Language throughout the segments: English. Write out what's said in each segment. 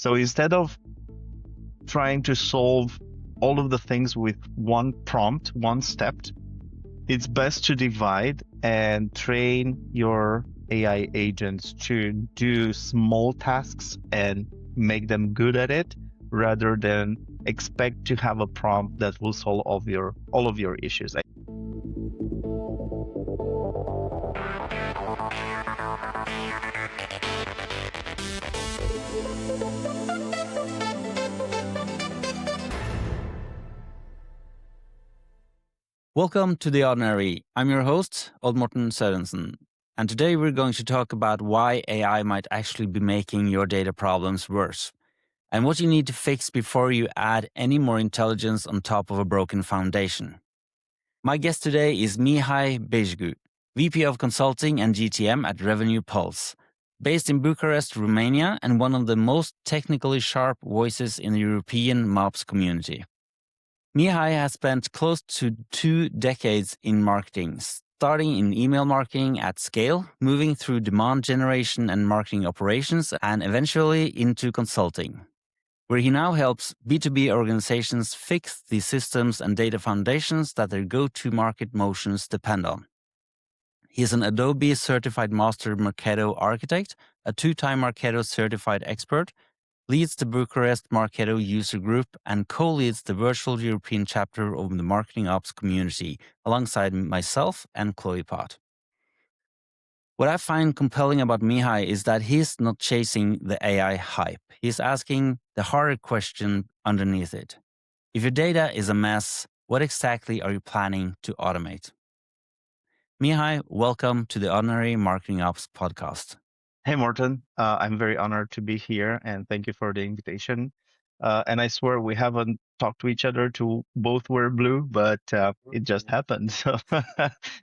So instead of trying to solve all of the things with one prompt, one step, it's best to divide and train your AI agents to do small tasks and make them good at it, rather than expect to have a prompt that will solve all of your issues. Welcome to The Ordinary. I'm your host, Morten Sørensen, and today we're going to talk about why AI might actually be making your data problems worse, and what you need to fix before you add any more intelligence on top of a broken foundation. My guest today is Mihai Bejgu, VP of Consulting and GTM at Revenue Pulse, based in Bucharest, Romania, and one of the most technically sharp voices in the European MOPS community. Mihai has spent close to 2 decades in marketing, starting in email marketing at scale, moving through demand generation and marketing operations, and eventually into consulting, where he now helps B2B organizations fix the systems and data foundations that their go-to market motions depend on. He is an Adobe Certified Master Marketo Architect, a 2-time Marketo Certified Expert, leads the Bucharest Marketo user group, and co-leads the virtual European chapter of the Marketing Ops community, alongside myself and Chloe Pott. What I find compelling about Mihai is that he's not chasing the AI hype. He's asking the harder question underneath it. If your data is a mess, what exactly are you planning to automate? Mihai, welcome to the Ordinary Marketing Ops podcast. Hey, Morten. I'm very honored to be here, and thank you for the invitation. And I swear we haven't talked to each other to both wear blue, but it just happened. So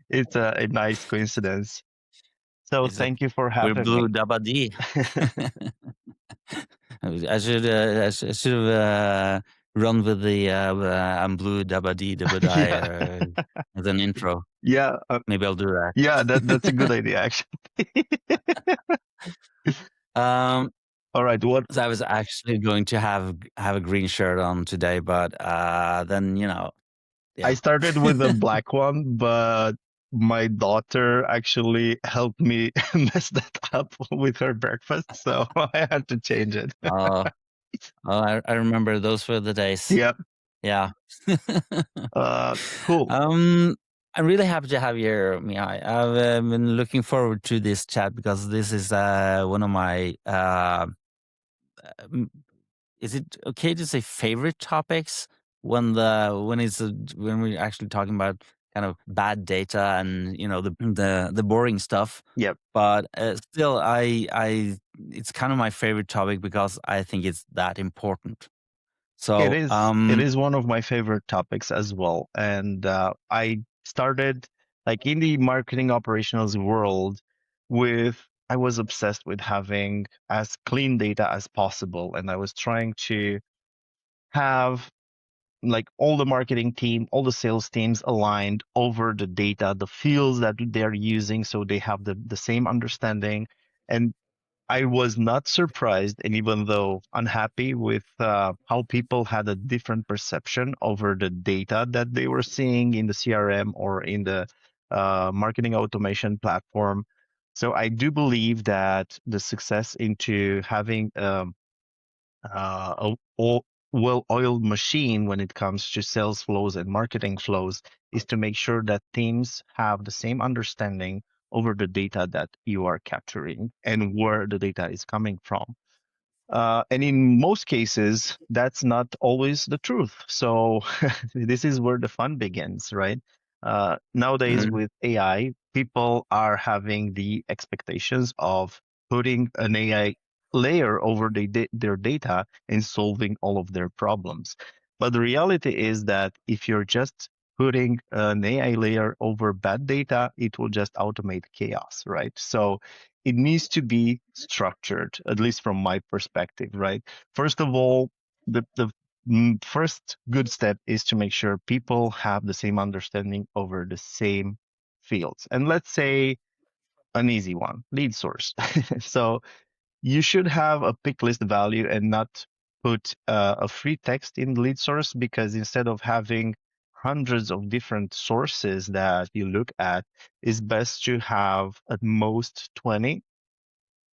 it's a nice coincidence. So thank you for We're having blue me. dabba dee. I should have run with the I'm blue dabba dee dabba die as an intro. Yeah. Maybe I'll do that. Yeah, that's a good idea, actually. All right. So I was actually going to have a green shirt on today, but then yeah. I started with a black one, but my daughter actually helped me mess that up with her breakfast, so I had to change it. I remember those were the days. Yep. Yeah. Cool. I'm really happy to have you here, Mihai. I've been looking forward to this chat because this is one of my is it okay to say favorite topics when we're actually talking about kind of bad data and the boring stuff? Yep. But still, it's kind of my favorite topic because I think it's that important. So it is one of my favorite topics as well. And I started like in the marketing operations world I was obsessed with having as clean data as possible. And I was trying to have like all the marketing team, all the sales teams aligned over the data, the fields that they're using, so they have the same understanding. And I was not surprised, and even though unhappy with how people had a different perception over the data that they were seeing in the CRM or in the marketing automation platform. So I do believe that the success into having a well-oiled machine when it comes to sales flows and marketing flows is to make sure that teams have the same understanding over the data that you are capturing and where the data is coming from. And in most cases, that's not always the truth. So this is where the fun begins, right? Nowadays with AI, people are having the expectations of putting an AI layer over their data and solving all of their problems. But the reality is that if you're just putting an AI layer over bad data, it will just automate chaos, right? So it needs to be structured, at least from my perspective, right? First of all, the first good step is to make sure people have the same understanding over the same fields. And let's say an easy one, lead source. So You should have a pick list value and not put a free text in the lead source, because instead of having hundreds of different sources that you look at, it's best to have at most 20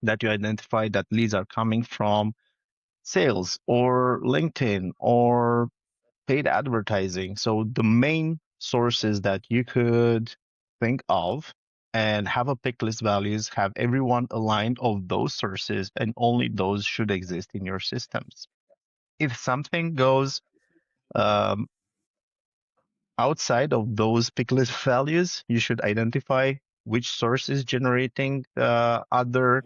that you identify that leads are coming from sales or LinkedIn or paid advertising. So the main sources that you could think of, and have a pick list values, have everyone aligned of those sources, and only those should exist in your systems. If something goes um, outside of those pick list values, you should identify which source is generating other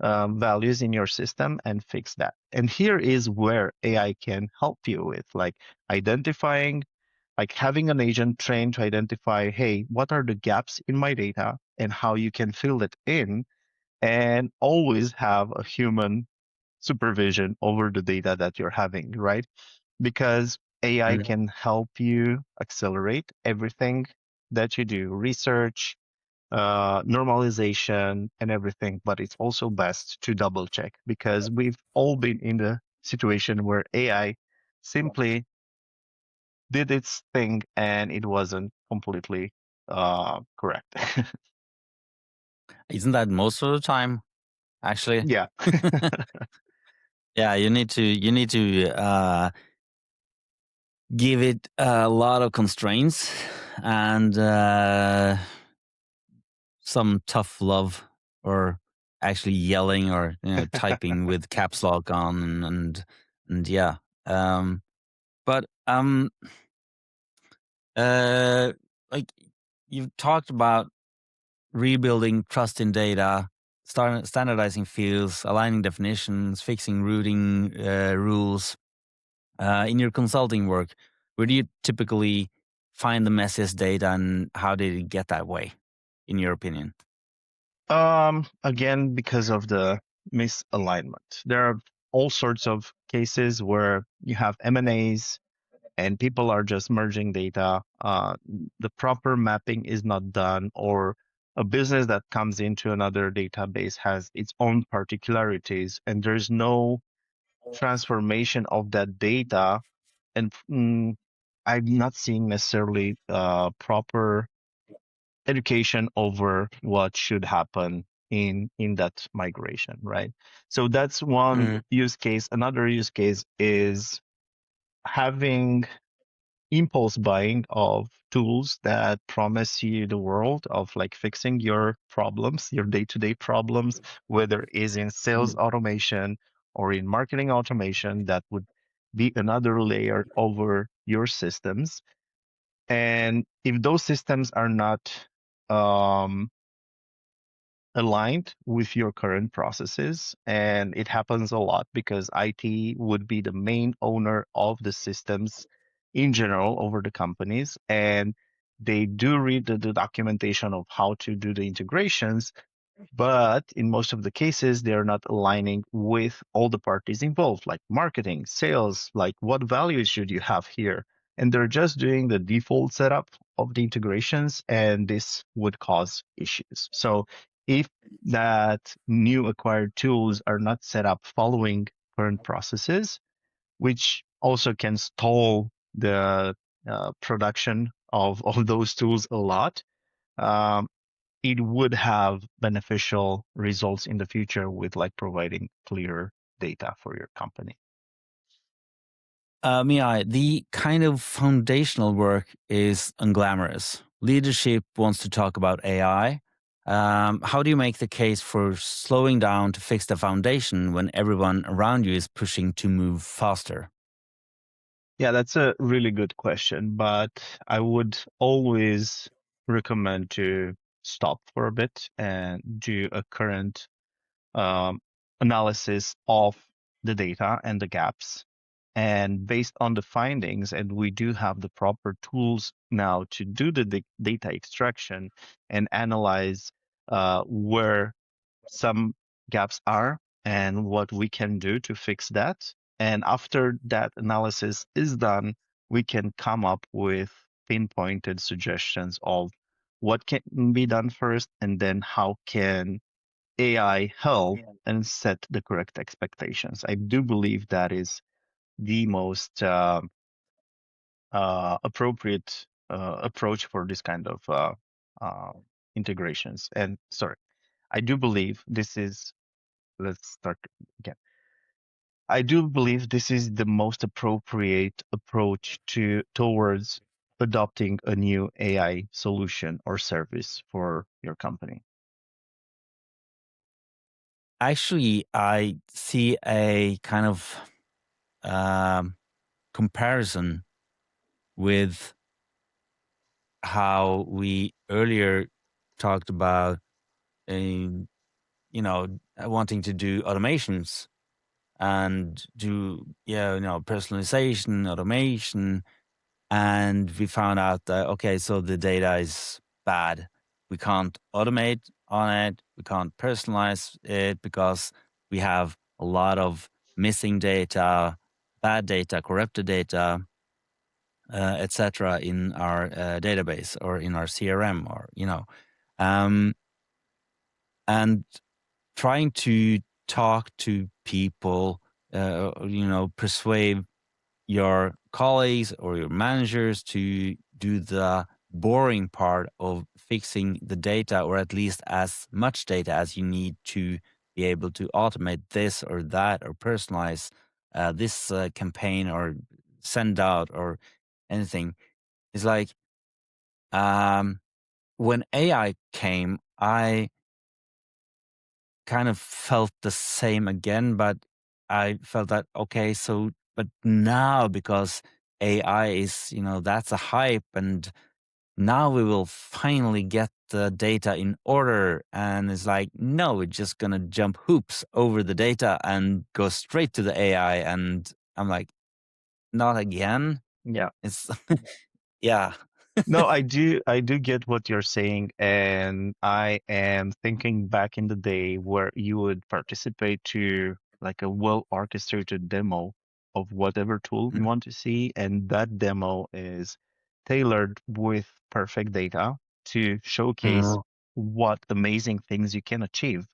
values in your system and fix that. And here is where AI can help you with, like, identifying, like having an agent trained to identify, hey, what are the gaps in my data and how you can fill it in, and always have a human supervision over the data that you're having, right? Because AI Mm. can help you accelerate everything that you do, research, normalization, and everything. But it's also best to double check, because we've all been in the situation where AI simply did its thing and it wasn't completely correct. Isn't that most of the time, actually? Yeah. Yeah, you need to give it a lot of constraints and some tough love, or actually yelling or typing with caps lock on, and yeah. Um, but uh, like you've talked about rebuilding trust in data, standardizing fields, aligning definitions, fixing routing rules. In your consulting work, where do you typically find the messiest data, and how did it get that way, in your opinion? Again, because of the misalignment, there are all sorts of cases where you have M&As and people are just merging data. The proper mapping is not done, or a business that comes into another database has its own particularities, and there's no transformation of that data. And I'm not seeing necessarily proper education over what should happen in that migration, right? So that's one Mm. use case. Another use case is having impulse buying of tools that promise you the world of, like, fixing your problems, your day-to-day problems, whether it is in sales automation or in marketing automation. That would be another layer over your systems. And if those systems are not um, aligned with your current processes, and it happens a lot because IT would be the main owner of the systems in general over the companies, and they do read the documentation of how to do the integrations, but in most of the cases, they are not aligning with all the parties involved, like marketing, sales, like what values should you have here? And they're just doing the default setup of the integrations, and this would cause issues. So if that new acquired tools are not set up following current processes, which also can stall the production of those tools a lot, um, it would have beneficial results in the future with, like, providing clear data for your company. Mihai, the kind of foundational work is unglamorous. Leadership wants to talk about AI. How do you make the case for slowing down to fix the foundation when everyone around you is pushing to move faster? Yeah, that's a really good question, but I would always recommend to stop for a bit and do a current um, analysis of the data and the gaps. And based on the findings, and we do have the proper tools now to do the data extraction and analyze where some gaps are and what we can do to fix that. And after that analysis is done, we can come up with pinpointed suggestions of what can be done first, and then how can AI help and set the correct expectations. I do believe that is the most appropriate approach for this kind of uh, integrations. And sorry, I do believe this is, let's start again. I do believe this is the most appropriate approach towards adopting a new AI solution or service for your company. Actually, I see a kind of comparison with how we earlier talked about, wanting to do automations and do, personalization, automation. And we found out that, okay, so the data is bad. We can't automate on it. We can't personalize it because we have a lot of missing data, bad data, corrupted data, etc., in our database or in our CRM, or um, and trying to talk to people, persuade your colleagues or your managers to do the boring part of fixing the data, or at least as much data as you need to be able to automate this or that, or personalize this campaign, or send out, or anything. It's like, when AI came, I kind of felt the same again, but I felt that, okay, so, but now, because AI is, that's a hype, and now we will finally get the data in order. And it's like, no, we're just going to jump hoops over the data and go straight to the AI. And I'm like, not again. Yeah. It's, yeah. No, I do get what you're saying, and I am thinking back in the day where you would participate to like a well orchestrated demo of whatever tool you want to see, and that demo is tailored with perfect data to showcase what amazing things you can achieve.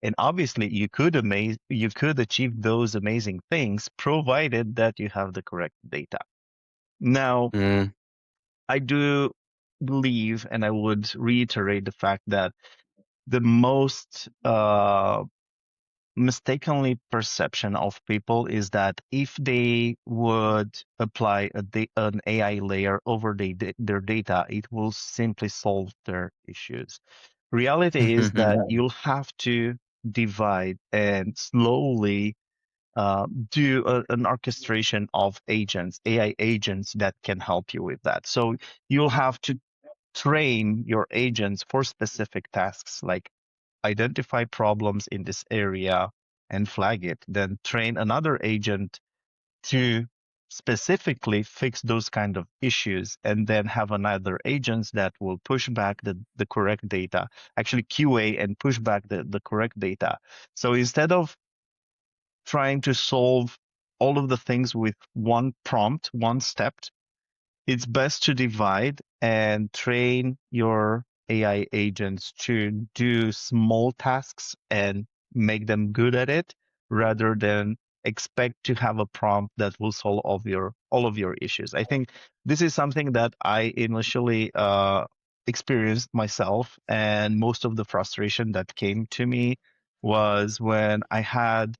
And obviously you could achieve those amazing things provided that you have the correct data. Now, Mm. I do believe, and I would reiterate the fact that the most mistakenly perception of people is that if they would apply an AI layer over their data, it will simply solve their issues. Reality is that you'll have to divide and slowly do an orchestration of agents, AI agents that can help you with that. So you'll have to train your agents for specific tasks, like identify problems in this area and flag it, then train another agent to specifically fix those kind of issues, and then have another agents that will push back the correct data, actually QA and push back the correct data. So instead of trying to solve all of the things with one prompt, one step, it's best to divide and train your AI agents to do small tasks and make them good at it, rather than expect to have a prompt that will solve all of your issues. I think this is something that I initially experienced myself, and most of the frustration that came to me was when I had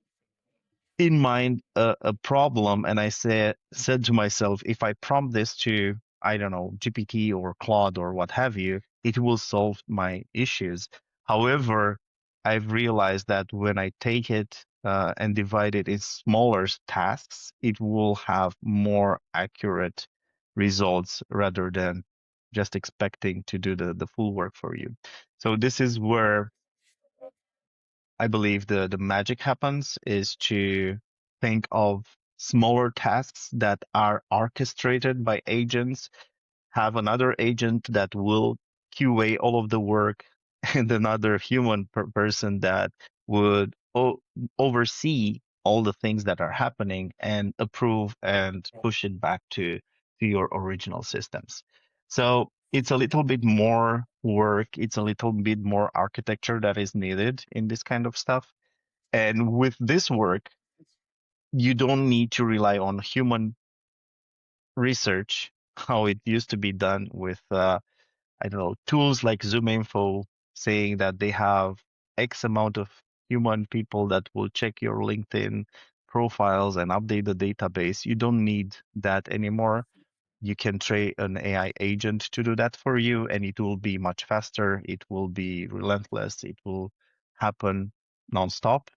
in mind a problem, and I said to myself, if I prompt this to, I don't know, GPT or Claude or what have you, it will solve my issues. However, I've realized that when I take it and divide it in smaller tasks, it will have more accurate results rather than just expecting to do the full work for you. So this is where I believe the magic happens, is to think of smaller tasks that are orchestrated by agents, have another agent that will QA all of the work, and another human person that would oversee all the things that are happening and approve and push it back to your original systems. So it's a little bit more work. It's a little bit more architecture that is needed in this kind of stuff. And with this work, you don't need to rely on human research, how it used to be done with, I don't know, tools like ZoomInfo saying that they have X amount of human people that will check your LinkedIn profiles and update the database. You don't need that anymore. You can train an AI agent to do that for you, and it will be much faster. It will be relentless. It will happen nonstop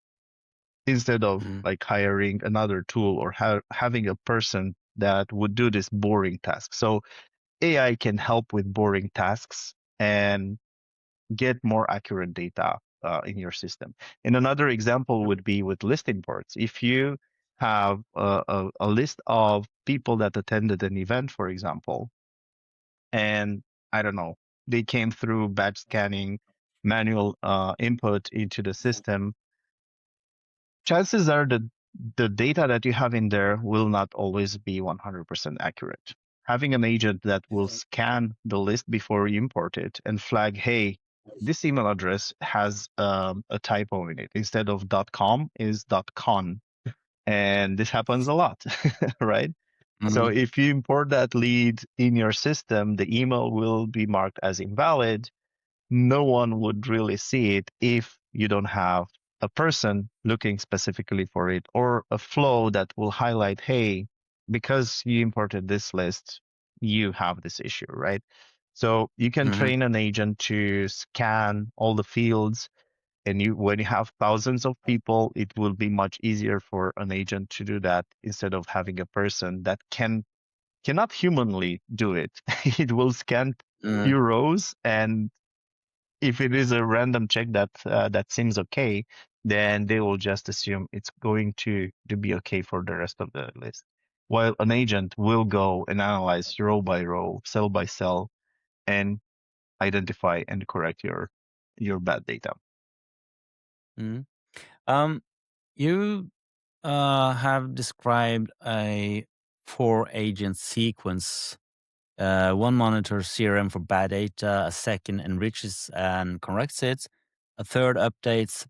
instead of Mm-hmm. like hiring another tool or having a person that would do this boring task. So AI can help with boring tasks and get more accurate data in your system. And another example would be with list imports. If you have a list of people that attended an event, for example, and I don't know, they came through batch scanning, manual input into the system, chances are that the data that you have in there will not always be 100% accurate. Having an agent that will scan the list before you import it and flag, hey, this email address has a typo in it. Instead of .com is .con. And this happens a lot, right? So Mm-hmm. if you import that lead in your system, the email will be marked as invalid. No one would really see it if you don't have a person looking specifically for it or a flow that will highlight, hey, because you imported this list, you have this issue, right? So you can Mm-hmm. train an agent to scan all the fields, and when you have thousands of people, it will be much easier for an agent to do that instead of having a person that cannot humanly do it. It will scan Mm-hmm. few rows, and if it is a random check that seems okay, then they will just assume it's going to be okay for the rest of the list. While an agent will go and analyze row by row, cell by cell, and identify and correct your bad data. Mm-hmm. Um, you have described a four agent sequence. One monitors CRM for bad data, a second enriches and corrects it, a third updates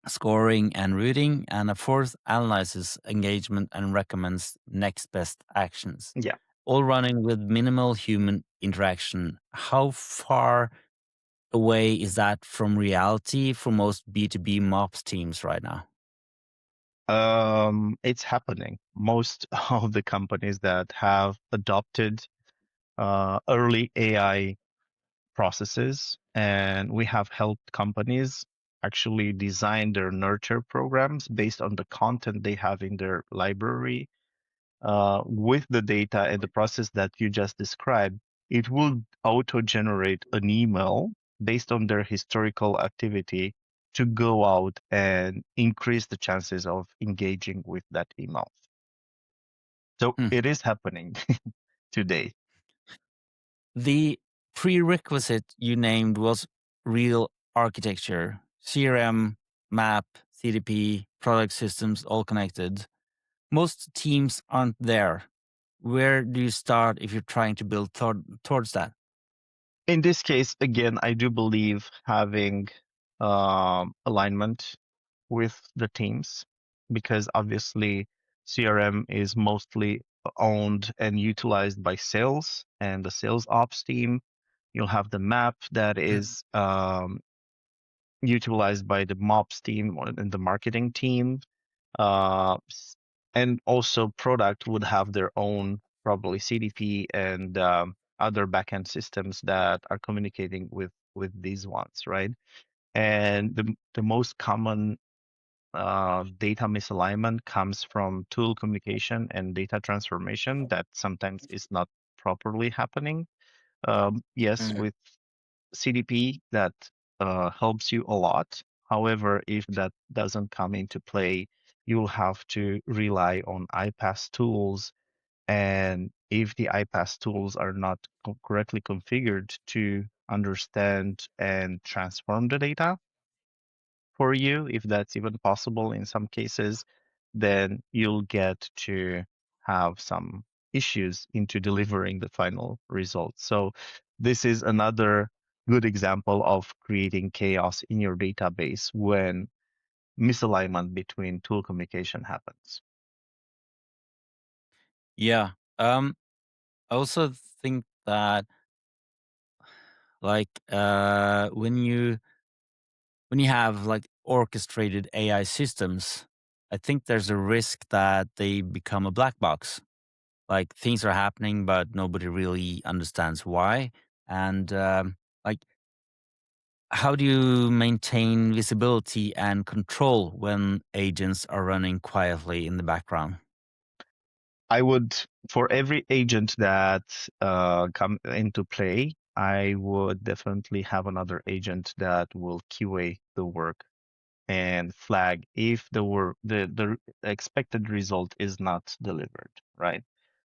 scoring and routing, and a fourth analyzes engagement and recommends next best actions, Yeah. all running with minimal human interaction. How far away is that from reality for most B2B MOPS teams right now? It's happening. Most of the companies that have adopted early AI processes, and we have helped companies actually design their nurture programs based on the content they have in their library with the data and the process that you just described. It will auto generate an email based on their historical activity to go out and increase the chances of engaging with that email. So Hmm. it is happening today. The prerequisite you named was real architecture, CRM, map, CDP, product systems, all connected. Most teams aren't there. Where do you start if you're trying to build towards that? In this case, again, I do believe having alignment with the teams because obviously CRM is mostly owned and utilized by sales and the sales ops team. You'll have the map that is utilized by the MOPS team and the marketing team. Uh, and also product would have their own probably CDP and other backend systems that are communicating with these ones, right? And the most common data misalignment comes from tool communication and data transformation that sometimes is not properly happening. Yes, Mhm. with CDP, that helps you a lot. However, if that doesn't come into play, you'll have to rely on iPaaS tools. And if the iPaaS tools are not correctly configured to understand and transform the data for you, if that's even possible in some cases, then you'll get to have some issues into delivering the final result. So this is another good example of creating chaos in your database when misalignment between tool communication happens. Yeah. I also think that like when you have like orchestrated AI systems, I think there's a risk that they become a black box. Like things are happening, but nobody really understands why. And like, how do you maintain visibility and control when agents are running quietly in the background? I would, for every agent that come into play, I would definitely have another agent that will QA the work and flag if the expected result is not delivered, right?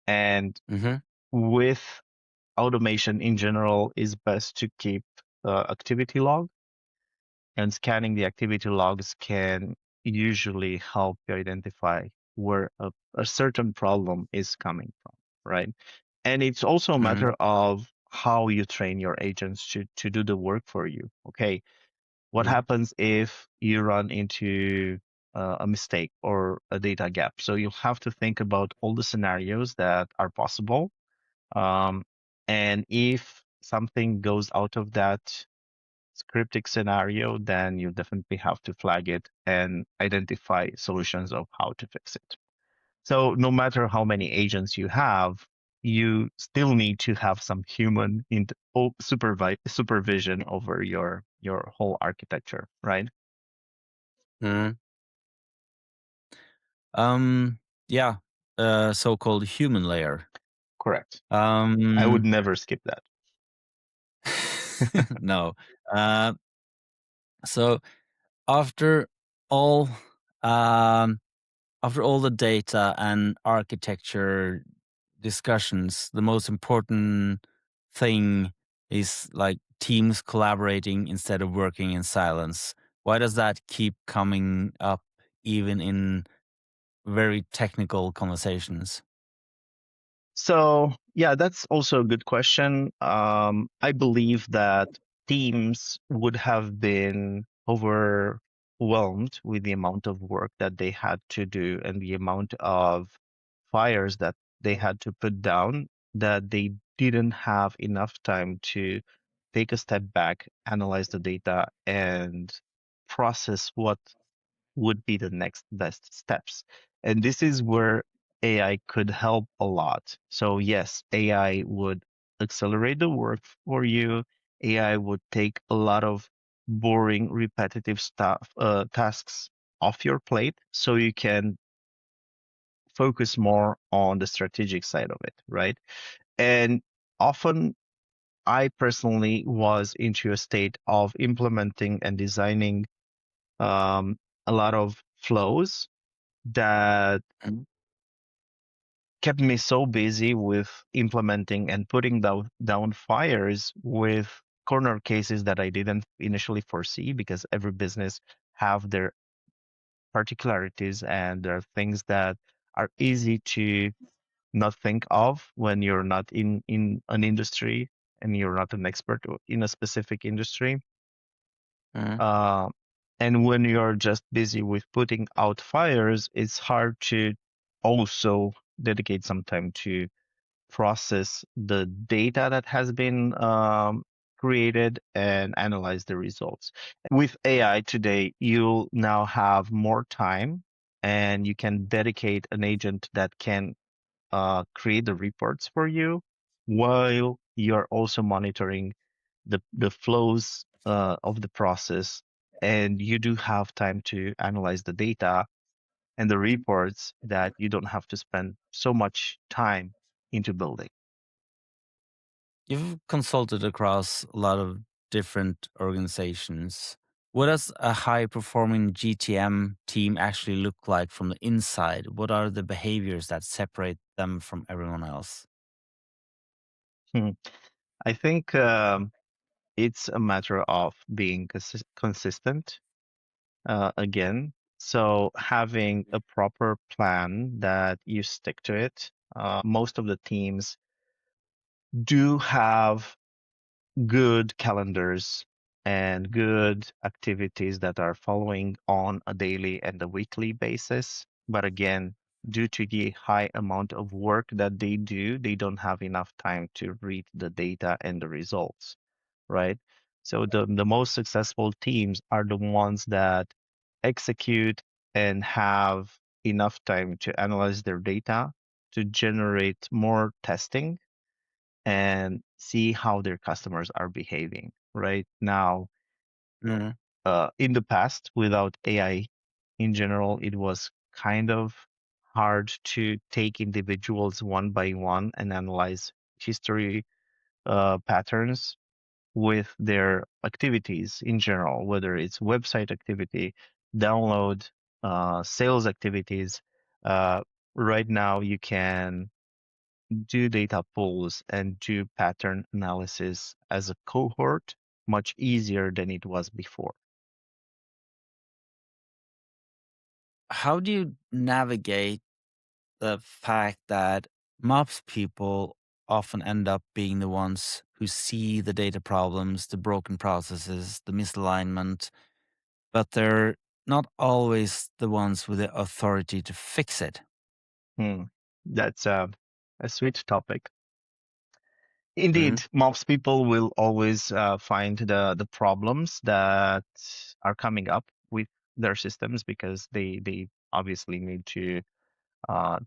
And Hmm. with automation in general, is best to keep activity log, and scanning the activity logs can usually help you identify where a certain problem is coming from, right? And it's also a Hmm. matter of how you train your agents to do the work for you. Okay, what Hmm. happens if you run into a mistake or a data gap? So you have to think about all the scenarios that are possible. Um, and if something goes out of that scriptic scenario, then you definitely have to flag it and identify solutions of how to fix it. So no matter how many agents you have, you still need to have some human supervision over your whole architecture, right? Hmm. Um, yeah, so-called human layer. Correct. I would Um, never skip that. no. Uh, so after all, um, after all the data and architecture discussions, the most important thing is like teams collaborating instead of working in silence. Why does that keep coming up even in very technical conversations? So yeah, that's also a good question. I believe that teams would have been overwhelmed with the amount of work that they had to do and the amount of fires that they had to put down, that they didn't have enough time to take a step back, analyze the data, and process what would be the next best steps. And this is where AI could help a lot. So, yes, AI would accelerate the work for you. AI would take a lot of boring, repetitive tasks off your plate so you can focus more on the strategic side of it, right? And often, I personally was into a state of implementing and designing um, a lot of flows that Mhm. kept me so busy with implementing and putting down fires with corner cases that I didn't initially foresee, because every business have their particularities and there are things that are easy to not think of when you're not in an industry and you're not an expert in a specific industry. Mhm. Uh, and when you're just busy with putting out fires, it's hard to also dedicate some time to process the data that has been created and analyze the results. With AI today, you'll now have more time and you can dedicate an agent that can create the reports for you while you're also monitoring the flows of the process. And you do have time to analyze the data and the reports that you don't have to spend so much time into building. You've consulted across a lot of different organizations. What does a high performing GTM team actually look like from the inside? What are the behaviors that separate them from everyone else? Hmm. I think it's a matter of being consistent again. So having a proper plan that you stick to it, most of the teams do have good calendars and good activities that are following on a daily and a weekly basis. But again, due to the high amount of work that they do, they don't have enough time to read the data and the results, right? So the most successful teams are the ones that execute and have enough time to analyze their data to generate more testing and see how their customers are behaving. Right now, Mm. in the past, without AI in general, it was kind of hard to take individuals one by one and analyze history patterns with their activities in general, whether it's website activity, download, sales activities. Uh, right now, you can do data pools and do pattern analysis as a cohort much easier than it was before. How do you navigate the fact that MOPS people often end up being the ones who see the data problems, the broken processes, the misalignment, but they're not always the ones with the authority to fix it? Hmm. That's a sweet topic. Mm, Indeed, most people will always find the problems that are coming up with their systems because they obviously need to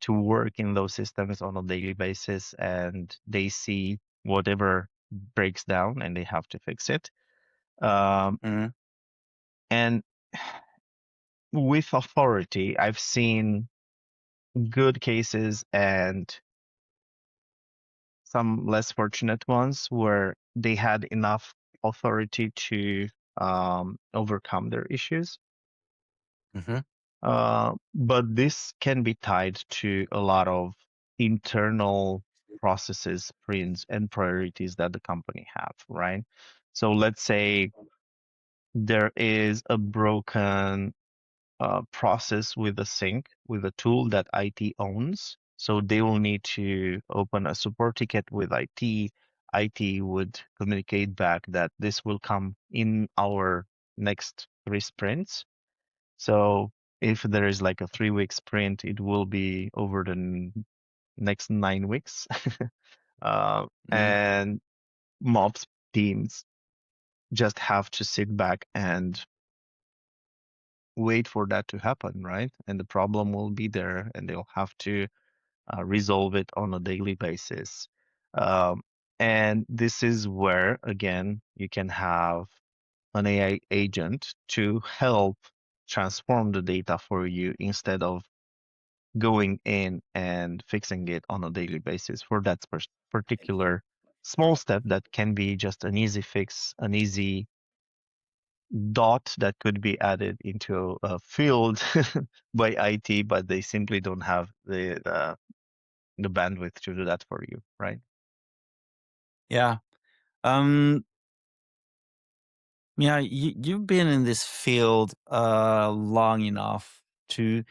work in those systems on a daily basis, and they see whatever breaks down and they have to fix it. Um, mm, and with authority, I've seen good cases and some less fortunate ones where they had enough authority to overcome their issues. mhm, But this can be tied to a lot of internal processes, sprints, and priorities that the company have, right? So let's say there is a broken process with a sync with a tool that IT owns. So they will need to open a support ticket with IT. IT would communicate back that this will come in our next 3 sprints. So if there is like a 3 week sprint, it will be over the next 9 weeks. mm, And mobs teams just have to sit back and wait for that to happen, right? And the problem will be there, and they'll have to resolve it on a daily basis. Um, and this is where, again, you can have an AI agent to help transform the data for you instead of going in and fixing it on a daily basis for that particular small step that can be just an easy fix, an easy dot that could be added into a field by IT, but they simply don't have the bandwidth to do that for you, right? yeah. Um, yeah, you've been in this field long enough to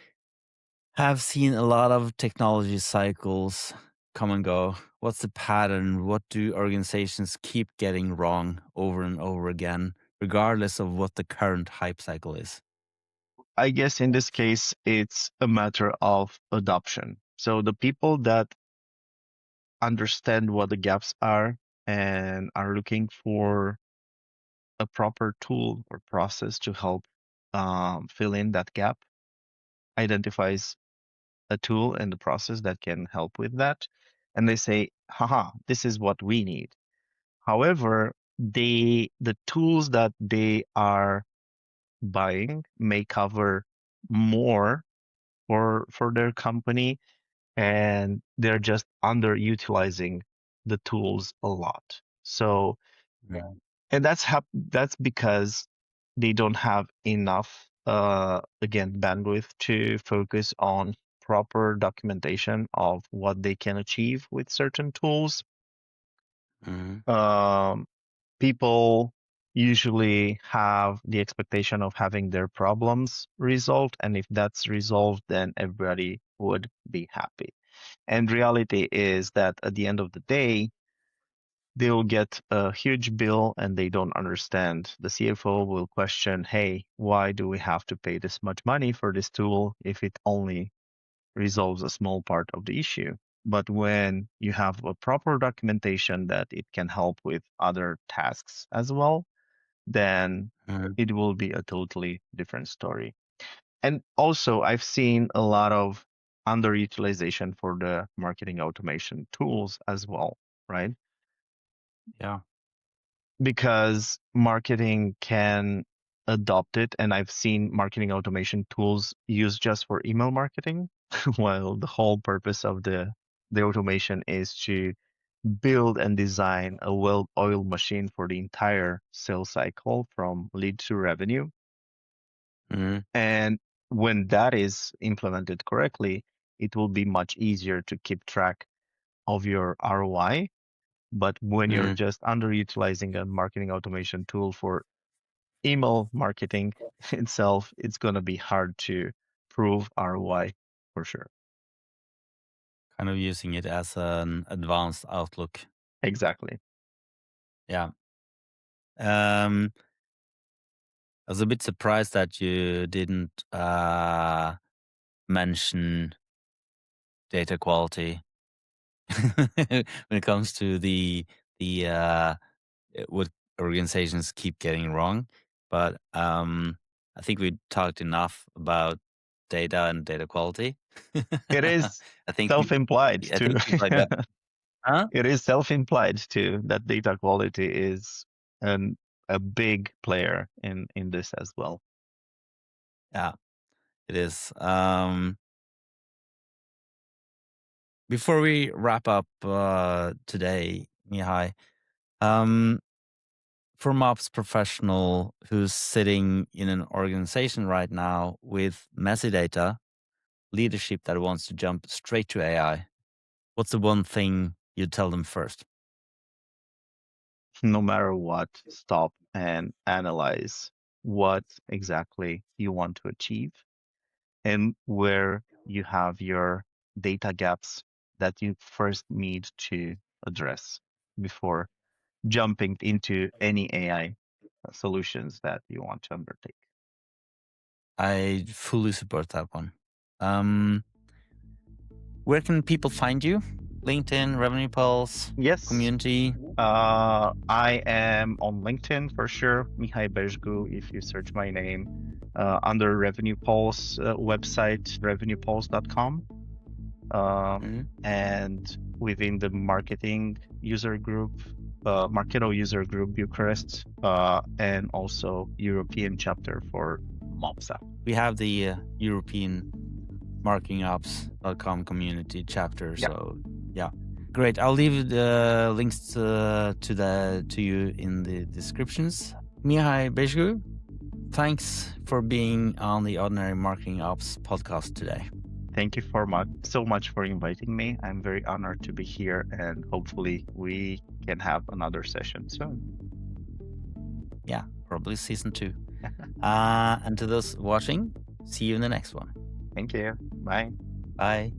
have seen a lot of technology cycles come and go. What's the pattern? What do organizations keep getting wrong over and over again, regardless of what the current hype cycle is? I guess in this case, it's a matter of adoption. So the people that understand what the gaps are and are looking for a proper tool or process to help fill in that gap identifies a tool and the process that can help with that. And they say, haha, this is what we need. However, the tools that they are buying may cover more for their company, and they're just underutilizing the tools a lot. So, Yeah. and that's because they don't have enough again bandwidth to focus on proper documentation of what they can achieve with certain tools. Mhm. Um, people. usually have the expectation of having their problems resolved. And if that's resolved, then everybody would be happy. And reality is that at the end of the day, they'll get a huge bill and they don't understand. The CFO will question, hey, why do we have to pay this much money for this tool if it only resolves a small part of the issue? But when you have a proper documentation that it can help with other tasks as well, then Mhm. it will be a totally different story. And also, I've seen a lot of underutilization for the marketing automation tools as well, right? Yeah. Because marketing can adopt it. And I've seen marketing automation tools used just for email marketing, while the whole purpose of the automation is to build and design a well-oiled machine for the entire sales cycle from lead to revenue. Mhm. And when that is implemented correctly, it will be much easier to keep track of your ROI. But when you're Mhm. just underutilizing a marketing automation tool for email marketing itself, it's going to be hard to prove ROI for sure. Kind of using it as an advanced outlook. Exactly. Yeah. I was a bit surprised that you didn't mention data quality when it comes to the what organizations keep getting wrong. But I think we talked enough about data and data quality. It is I think self-implied I too. think people are better. Huh? It is self-implied too that data quality is an a big player in this as well. Yeah, it is. Before we wrap up today, Mihai, um, for MOPS professional who's sitting in an organization right now with messy data, leadership that wants to jump straight to AI, what's the one thing you'd tell them first? No matter what, stop and analyze what exactly you want to achieve and where you have your data gaps that you first need to address before jumping into any AI solutions that you want to undertake. I fully support that one. Um, where can people find you? LinkedIn, Revenue Pulse, Yes, community. I am on LinkedIn for sure, Mihai Bejgu, if you search my name, under Revenue Pulse website, revenuepulse.com. Mhm. And within the marketing user group, Marketo user group Bucharest, and also European chapter for MOPSA. We have the European marketingops.com community chapter. Yeah. So yeah, great. I'll leave the links to you in the descriptions. Mihai Bejgu, thanks for being on the Ordinary Marketing Ops podcast today. Thank you so much for inviting me. I'm very honored to be here, and hopefully we can have another session soon. Yeah, probably season 2. And to those watching, see you in the next one. Thank you. Bye. Bye.